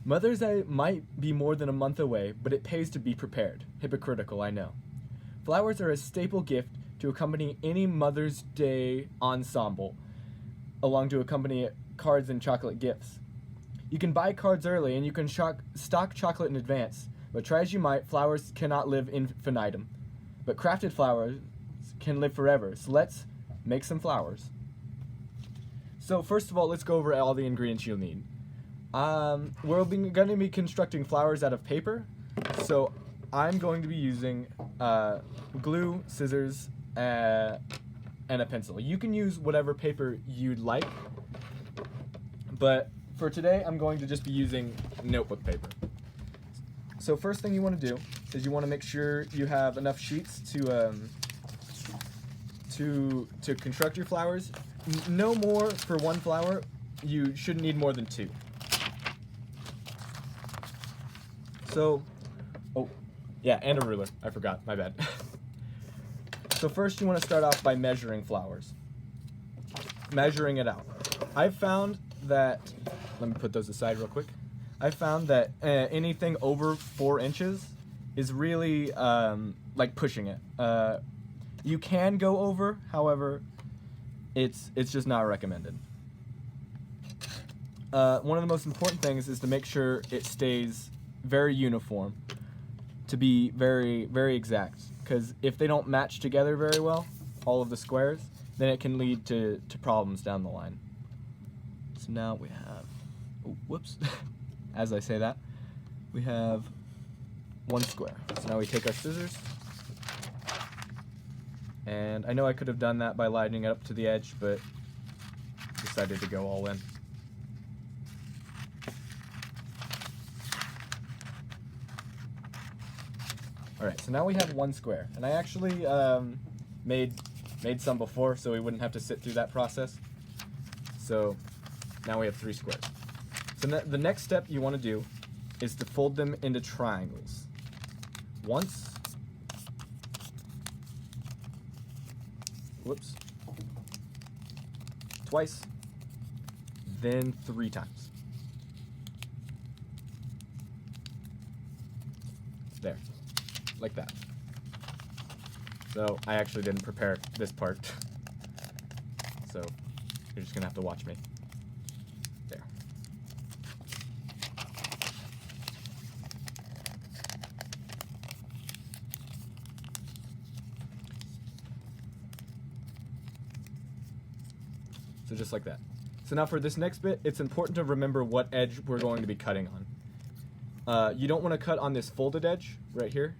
Mother's Day might be more than a month away, but it pays to be prepared. Hypocritical, I know. Flowers are a staple gift to accompany any Mother's Day ensemble, along to accompany cards and chocolate gifts. You can buy cards early and you can stock chocolate in advance, but try as you might, flowers cannot live infinitum. But crafted flowers can live forever, so let's make some flowers. So first of all, let's go over all the ingredients you'll need. We're going to be constructing flowers out of paper, so I'm going to be using glue, scissors, and a pencil. You can use whatever paper you'd like, but for today I'm going to just be using notebook paper. So first thing you want to do is you want to make sure you have enough sheets to construct your flowers. No more for one flower. You shouldn't need more than 2. So, oh, yeah, and a ruler. I forgot, my bad. So first you want to start off by measuring flowers. Measuring it out. I've found that, let me put those aside real quick. I've found that anything over 4 inches is really like pushing it. You can go over, however, it's just not recommended. One of the most important things is to make sure it stays very uniform, to be very, very exact, because if they don't match together very well, all of the squares, then it can lead to problems down the line. So now we have, oh, whoops, as I say that, we have 1 square. So now we take our scissors, and I know I could have done that by lining it up to the edge, but decided to go all in. Alright, so now we have 1 square, and I actually made some before so we wouldn't have to sit through that process. So now we have 3 squares. So the next step you want to do is to fold them into triangles. Once, whoops, twice, then 3 times. There. Like that. So I actually didn't prepare this part, so you're just gonna have to watch me. There. So just like that. So now for this next bit, it's important to remember what edge we're going to be cutting on. You don't want to cut on this folded edge right here,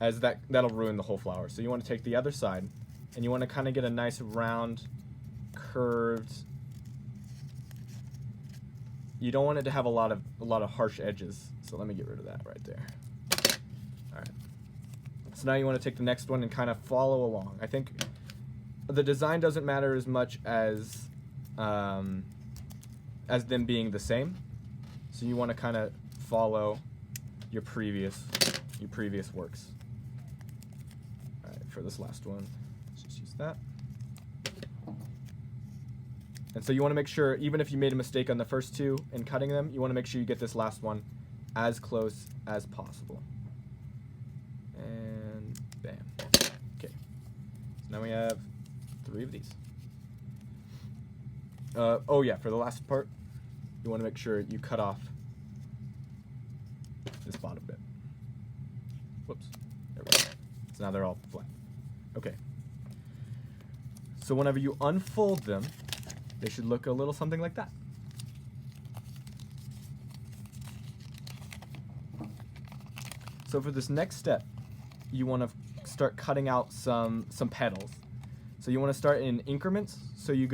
as that'll ruin the whole flower. So you want to take the other side, and you want to kind of get a nice round, curved. You don't want it to have a lot of harsh edges. So let me get rid of that right there. All right. So now you want to take the next one and kind of follow along. I think the design doesn't matter as much as them being the same. So you want to kind of follow your previous works. For this last one, let's just use that. And so you want to make sure, even if you made a mistake on the first 2 in cutting them, you want to make sure you get this last one as close as possible. And bam. Okay. So now we have 3 of these. Oh yeah, for the last part, you want to make sure you cut off this bottom bit. Whoops. There we go. So now they're all flat. Okay. So whenever you unfold them, they should look a little something like that. So for this next step, you want to start cutting out some petals. So you want to start in increments. So you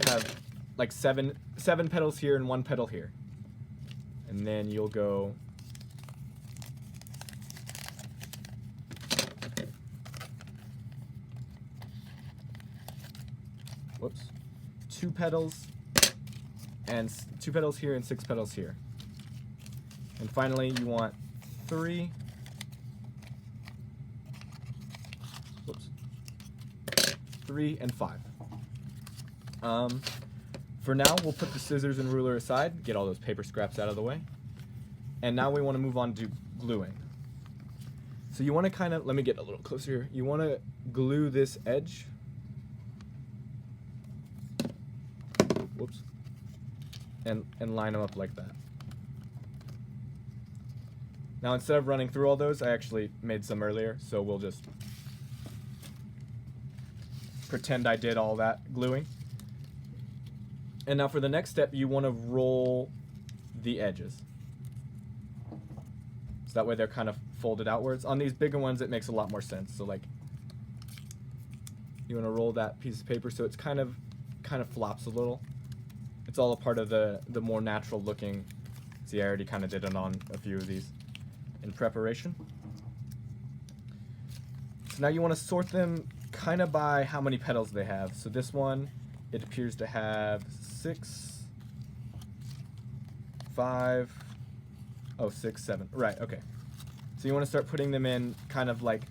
have like seven petals here and 1 petal here. And then you'll go whoops, 2 petals, and 2 petals here and 6 petals here. And finally, you want 3, whoops, 3 and 5. For now, we'll put the scissors and ruler aside, get all those paper scraps out of the way. And now we want to move on to gluing. So you want to kind of, let me get a little closer here. You want to glue this edge. Whoops. And line them up like that. Now instead of running through all those, I actually made some earlier, so we'll just pretend I did all that gluing. And now for the next step, you want to roll the edges. So that way they're kind of folded outwards. On these bigger ones, it makes a lot more sense. So like, you want to roll that piece of paper so it's kind of flops a little. It's all a part of the more natural looking. See, I already kind of did it on a few of these in preparation. So now you want to sort them kind of by how many petals they have. So this one, it appears to have 6, 5, oh, 6, 7. Right, okay. So you want to start putting them in kind of like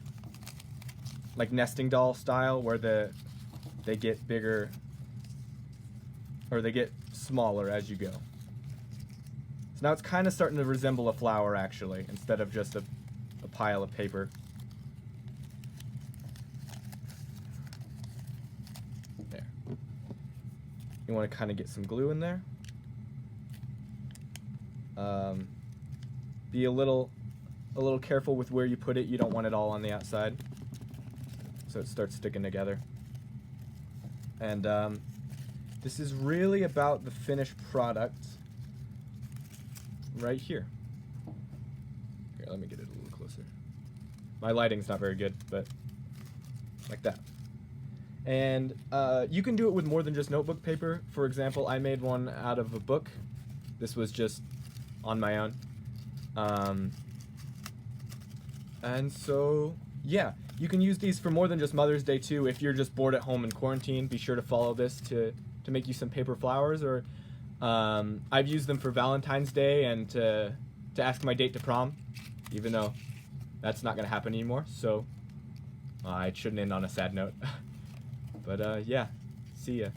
nesting doll style, where they get bigger, or they get smaller as you go. So now it's kind of starting to resemble a flower, actually, instead of just a pile of paper. There. You want to kind of get some glue in there. Be a little careful with where you put it. You don't want it all on the outside, so it starts sticking together. And this is really about the finished product right here. Here, let me get it a little closer. My lighting's not very good, but like that. And you can do it with more than just notebook paper. For example, I made one out of a book. This was just on my own. And so, yeah, you can use these for more than just Mother's Day too. If you're just bored at home in quarantine, be sure to follow this to make you some paper flowers. Or I've used them for Valentine's Day and to ask my date to prom, even though that's not going to happen anymore. So I shouldn't end on a sad note. But yeah, see ya.